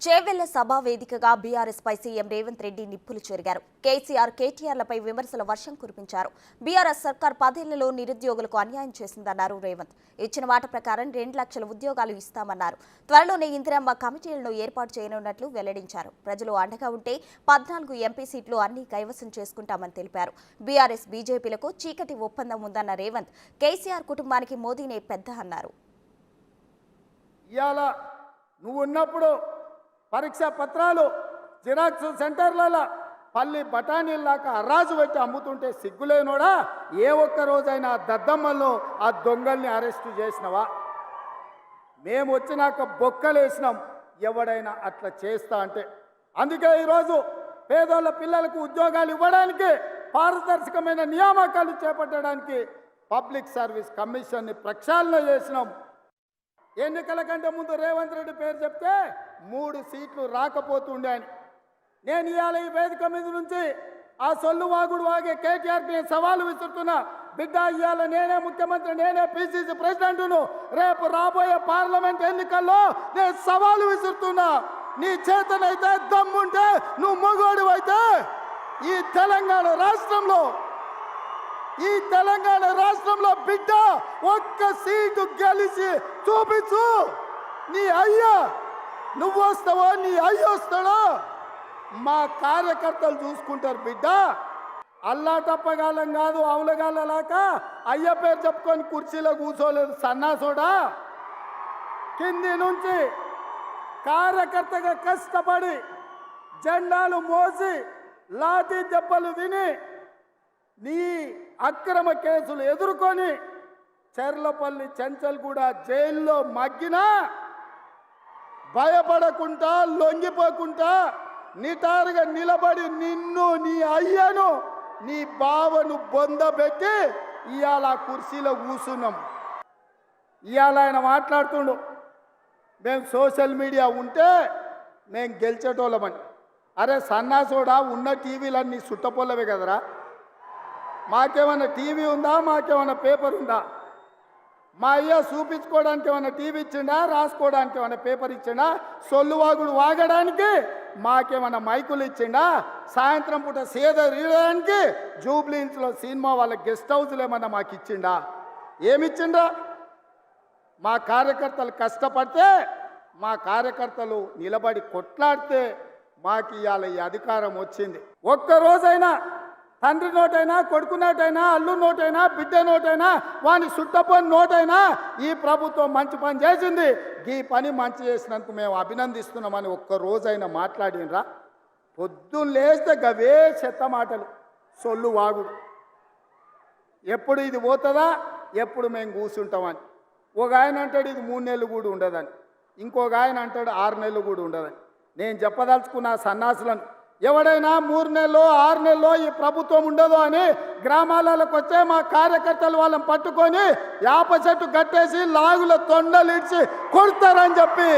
చేవెళ్ల సభా వేదికగా బీఆర్ఎస్ పై సీఎం రేవంత్ రెడ్డి నిప్పులు చెరిగారు. కేసీఆర్, కేటీఆర్లపై విమర్శల వర్షం కురిపించారు. బీఆర్ఎస్ సర్కార్ 10 ఏళ్లలో నిరుద్యోగులకు అన్యాయం చేసిందన్నారు రేవంత్. ఇచ్చిన మాట ప్రకారం 2 లక్షల ఉద్యోగాలు ఇస్తామన్నారు. త్వరలోనే ఇందిరమ్మ కమిటీలను ఏర్పాటు చేయనున్నట్లు వెల్లడించారు. ప్రజలు అండగా ఉంటే 14 ఎంపీ సీట్లు అన్ని కైవసం చేసుకుంటామని తెలిపారు. బీఆర్ఎస్, బీజేపీలకు చీకటి ఒప్పందం ఉందన్న రేవంత్ కేసీఆర్ కుటుంబానికి మోదీనే పెద్ద అన్నారు. నువ్వు ఉన్నప్పుడు పరీక్ష పత్రాలు జిరాక్స్ సెంటర్లలో పల్లి బఠానీల్లాక అర్రాజు పెట్టి అమ్ముతుంటే సిగ్గులేనోడా, ఏ ఒక్క రోజైనా దద్దమ్మల్లో ఆ దొంగల్ని అరెస్టు చేసినవా? మేము వచ్చినాక బొక్కలేసినాం ఎవడైనా అట్లా చేస్తా అంటే. అందుకే ఈరోజు పేదోళ్ళ పిల్లలకు ఉద్యోగాలు ఇవ్వడానికి, పారదర్శకమైన నియామకాలు చేపట్టడానికి పబ్లిక్ సర్వీస్ కమిషన్ని ప్రక్షాళన చేసినాం. ఎన్నికల కంటే ముందు రేవంత్ రెడ్డి పేరు చెప్తే 3 సీట్లు రాకపోతుండే అని. నేను ఇవాళ ఈ వేదిక మీద నుంచి ఆ సొల్లు వాగుడు వాగే కేటీఆర్కి సవాలు విసురుతున్నా. బిడ్డ, ఇవాళ నేనే ముఖ్యమంత్రి, నేనే పిసిసి ప్రెసిడెంట్ను. రేపు రాబోయే పార్లమెంట్ ఎన్నికల్లో నేను సవాలు విసురుతున్నా. నీ చేతనైతే దమ్ముంటే, నువ్వు మొగోడు అయితే ఈ తెలంగాణ రాష్ట్రంలో బిడ్డ ఒక్క సీటు గెలిచి చూపించు. నీ అయ్యా నువ్వు వస్తావో, నీ అయ్య వస్తాడో మా కార్యకర్తలు చూసుకుంటారు. బిడ్డ, అల్లా తప్పగాలం కాదు, అవులగాలలాక అయ్య పేరు చెప్పుకొని కుర్చీలో కూర్చోలేదు సన్నాసోడా. కింది నుంచి కార్యకర్తగా కష్టపడి జెండాలు మోసి లాఠీ దెబ్బలు విని నీ అక్రమ కేసులు ఎదుర్కొని చెర్లపల్లి చెంచల్గూడ జైల్లో మగ్గినా భయపడకుండా, లొంగిపోకుండా నిటారుగా నిలబడి నిన్ను, నీ అయ్యను, నీ బావను బొందబెట్టి ఇవాళ కుర్చీలో కూర్చున్నాం. ఇవాళ ఆయన మాట్లాడుతుండు, మేము సోషల్ మీడియా ఉంటే మేము గెలిచేటోళ్ళమని. అరే సన్నాసోడా, ఉన్న టీవీలన్నీ సుట్టపొల్లవే కదరా. మాకేమన్నా టీవీ ఉందా? మాకేమన్నా పేపర్ ఉందా? మా అయ్య చూపించుకోవడానికి ఏమన్నా టీవీ ఇచ్చిండా? రాసుకోవడానికి ఏమన్నా పేపర్ ఇచ్చిండా? సొల్లువాగుడు వాగడానికి మాకేమన్నా మైకులు ఇచ్చిండా? సాయంత్రం పూట సేద రీయడానికి జూబ్లీహిల్స్లో సినిమా వాళ్ళ గెస్ట్ హౌస్లు ఏమన్నా మాకు ఇచ్చిండా? ఏమిచ్చిండా? మా కార్యకర్తలు కష్టపడితే, మా కార్యకర్తలు నిలబడి కొట్లాడితే మాకు ఇవాళ ఈ అధికారం వచ్చింది. ఒక్కరోజైనా తండ్రి నోటైనా, కొడుకు నోటైనా, అల్లు నోటైనా, బిడ్డ నోటైనా, వాని సుట్టపోని నోటైనా ఈ ప్రభుత్వం మంచి పని చేసింది, ఈ పని మంచి చేసినందుకు మేము అభినందిస్తున్నామని ఒక్కరోజైనా మాట్లాడినరా? పొద్దున్న లేస్తే గవే చెత్త మాటలు, సొల్లు వాగుడు. ఎప్పుడు ఇది పోతుందా, ఎప్పుడు మేము కూర్చుంటామని. ఒక ఆయన అంటాడు ఇది 3 నెలలు కూడా ఉండదని, ఇంకొక ఆయన అంటాడు 6 నెలలు కూడా ఉండదని. నేను చెప్పదలుచుకున్న సన్నాసులను, ఎవడైనా 3 నెలలో 6 నెలలో ఈ ప్రభుత్వం ఉండదు అని గ్రామాలకు వచ్చే మా కార్యకర్తలు వాళ్ళని పట్టుకొని యాప చెట్టు కట్టేసి లాగుల తొండలు ఇచ్చి కొడతారని చెప్పి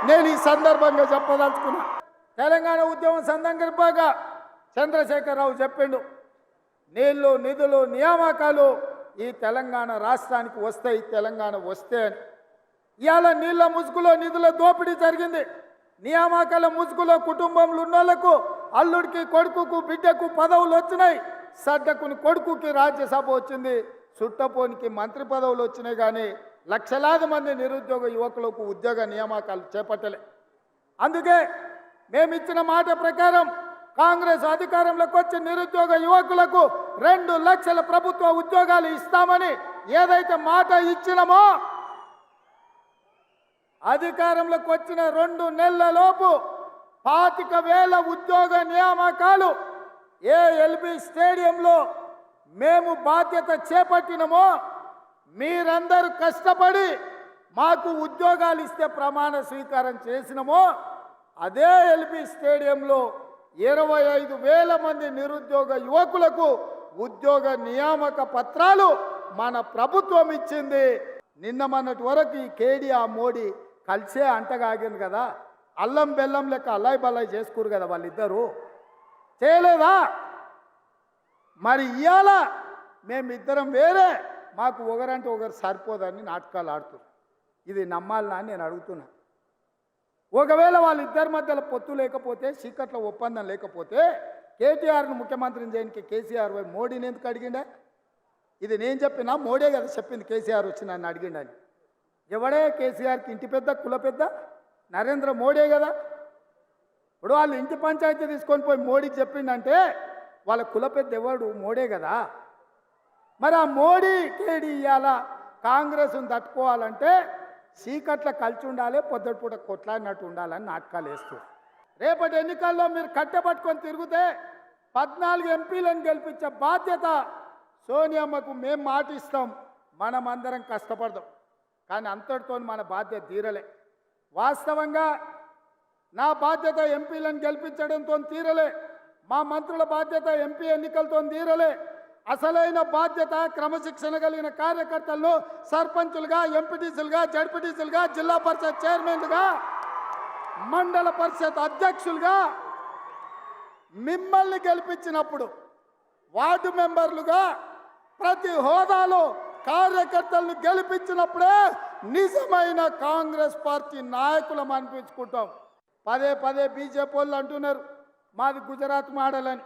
నేను ఈ సందర్భంగా చెప్పదలుచుకున్నా. తెలంగాణ ఉద్యమం సందర్భంగా చంద్రశేఖరరావు చెప్పిండు, నీళ్లు, నిధులు, నియామకాలు ఈ తెలంగాణ రాష్ట్రానికి వస్తాయి, తెలంగాణ వస్తే అని. ఇవాళ నీళ్ల ముసుగులో నిధుల దోపిడీ జరిగింది. నియామకాల ముసుగులో కుటుంబంలో ఉన్న వాళ్ళకు, అల్లుడికి, కొడుకుకు, బిడ్డకు పదవులు వచ్చినాయి. సడ్డకుని కొడుకుకి రాజ్యసభ వచ్చింది, సుట్టపోనికి మంత్రి పదవులు వచ్చినాయి. కానీ లక్షలాది మంది నిరుద్యోగ యువకులకు ఉద్యోగ నియామకాలు చేపట్టలే. అందుకే మేమిచ్చిన మాట ప్రకారం కాంగ్రెస్ అధికారంలోకి వచ్చి నిరుద్యోగ యువకులకు 2 లక్షల ప్రభుత్వ ఉద్యోగాలు ఇస్తామని ఏదైతే మాట ఇచ్చినామో, అధికారంలోకి వచ్చిన 2 నెలలలోపు 25,000 ఉద్యోగ నియామకాలు ఎల్బీ స్టేడియంలో మేము బాధ్యత చేపట్టినమో, మీరందరూ కష్టపడి మాకు ఉద్యోగాలు ఇస్తే ప్రమాణ స్వీకారం చేసినమో, అదే ఎల్బీ స్టేడియంలో 25,000 మంది నిరుద్యోగ యువకులకు ఉద్యోగ నియామక పత్రాలు మన ప్రభుత్వం ఇచ్చింది. నిన్న మొన్నటి వరకు ఈ కేడీఆర్ మోడీ కలిసే అంటగాగింది కదా, అల్లం బెల్లం లెక్క అల్లాయి బల్లాయి చేసుకురు కదా వాళ్ళిద్దరూ, చేయలేదా? మరి ఇవాళ మేమిద్దరం వేరే, మాకు ఒకరంటే ఒకరు సరిపోదని నాటకాలు ఆడుతున్నారు. ఇది నమ్మాలని నేను అడుగుతున్నా. ఒకవేళ వాళ్ళిద్దరి మధ్యలో పొత్తు లేకపోతే చీకట్ల ఒప్పందం లేకపోతే కేటీఆర్ను ముఖ్యమంత్రిని చేయడానికి కేసీఆర్ పోయి మోడీని ఎందుకు అడిగిండే? ఇది నేను చెప్పినా మోడీ కదా చెప్పింది కేసీఆర్ వచ్చి నన్ను అడిగిండని. ఎవడే కేసీఆర్కి ఇంటి పెద్ద కుల పెద్ద? నరేంద్ర మోడీ కదా. ఇప్పుడు వాళ్ళు ఇంటి పంచాయతీ తీసుకొని పోయి మోడీకి చెప్పిండంటే వాళ్ళ కుల పెద్ద ఎవడు? మోడీ కదా. మరి ఆ మోడీ కేడి ఇవాళ కాంగ్రెస్ను తట్టుకోవాలంటే చీకట్ల కలిసి ఉండాలి, పొద్దుటిపూట కొట్లాడినట్టు ఉండాలని నాటకాలు వేస్తారు. రేపటి ఎన్నికల్లో మీరు కట్టెపట్టుకొని తిరిగితే 14 ఎంపీలను గెలిపించే బాధ్యత సోనియమ్మకు మేము మాటిస్తాం. మనమందరం కష్టపడదాం. కానీ అంతటితో మన బాధ్యత తీరలే. వాస్తవంగా నా బాధ్యత ఎంపీలను గెలిపించడంతో తీరలే, మా మంత్రుల బాధ్యత ఎంపీ ఎన్నికలతో తీరలే. అసలైన బాధ్యత క్రమశిక్షణ కలిగిన కార్యకర్తలను సర్పంచులుగా, ఎంపీటీసీలుగా, జడ్పీటీసీలుగా, జిల్లా పరిషత్ చైర్మన్లుగా, మండల పరిషత్ అధ్యక్షులుగా మిమ్మల్ని గెలిపించినప్పుడు వార్డు మెంబర్లుగా ప్రతి హోదాలో కార్యకర్తలను గెలిపించినప్పుడే నిజమైన కాంగ్రెస్ పార్టీ నాయకులం అనిపించుకుంటాం. పదే పదే బీజేపీ వాళ్ళు అంటున్నారు మాది గుజరాత్ మోడల్ అని.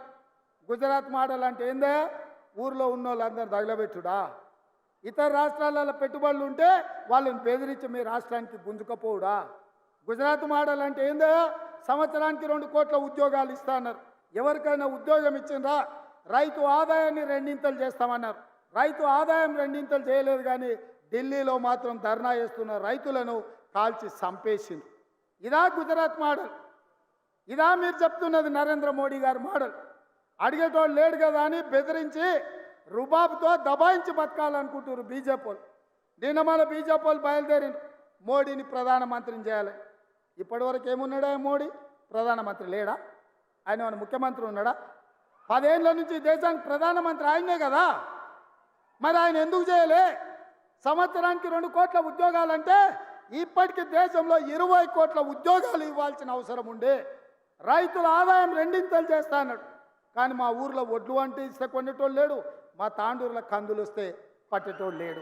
గుజరాత్ మోడల్ అంటే ఏందే? ఊర్లో ఉన్న వాళ్ళందరూ తగలబెట్టుడా? ఇతర రాష్ట్రాలలో పెట్టుబడులు ఉంటే వాళ్ళని బెదిరించి మీ రాష్ట్రానికి గుంజుకపోవుడా? గుజరాత్ మోడల్ అంటే ఏందో? సంవత్సరానికి 2 కోట్ల ఉద్యోగాలు ఇస్తాన్నారు. ఎవరికైనా ఉద్యోగం ఇచ్చిండ్రా? రైతు ఆదాయాన్ని 2 చేస్తామన్నారు. రైతు ఆదాయం 2 చేయలేదు, కానీ ఢిల్లీలో మాత్రం ధర్నా చేస్తున్న రైతులను కాల్చి చంపేసింది. ఇదా గుజరాత్ మోడల్? ఇదా మీరు చెప్తున్నది నరేంద్ర మోడీ గారి మోడల్? అడిగేటోళ్ళు లేడు కదా అని బెదిరించి రుబాబుతో దబాయించి బతకాలనుకుంటున్నారు బీజేపీ వాళ్ళు. నిన్న మన బీజేపీ వాళ్ళు బయలుదేరింది మోడీని ప్రధానమంత్రిని చేయాలి. ఇప్పటివరకు ఏమున్నాడా మోడీ? ప్రధానమంత్రి లేడా? ఆయన మన ముఖ్యమంత్రి ఉన్నాడా? 10 ఏళ్ళ నుంచి దేశానికి ప్రధానమంత్రి ఆయనే కదా. మరి ఆయన ఎందుకు చేయలే? సంవత్సరానికి 2 కోట్ల ఉద్యోగాలంటే ఇప్పటికీ దేశంలో 20 కోట్ల ఉద్యోగాలు ఇవ్వాల్సిన అవసరం ఉండే. రైతుల ఆదాయం 2 చేస్తా అన్నాడు. కానీ మా ఊర్లో వడ్లు అంటే ఇస్తే కొనేటోళ్ళు లేడు, మా తాండూరులో కందులు వస్తే పట్టేటోళ్ళు లేడు.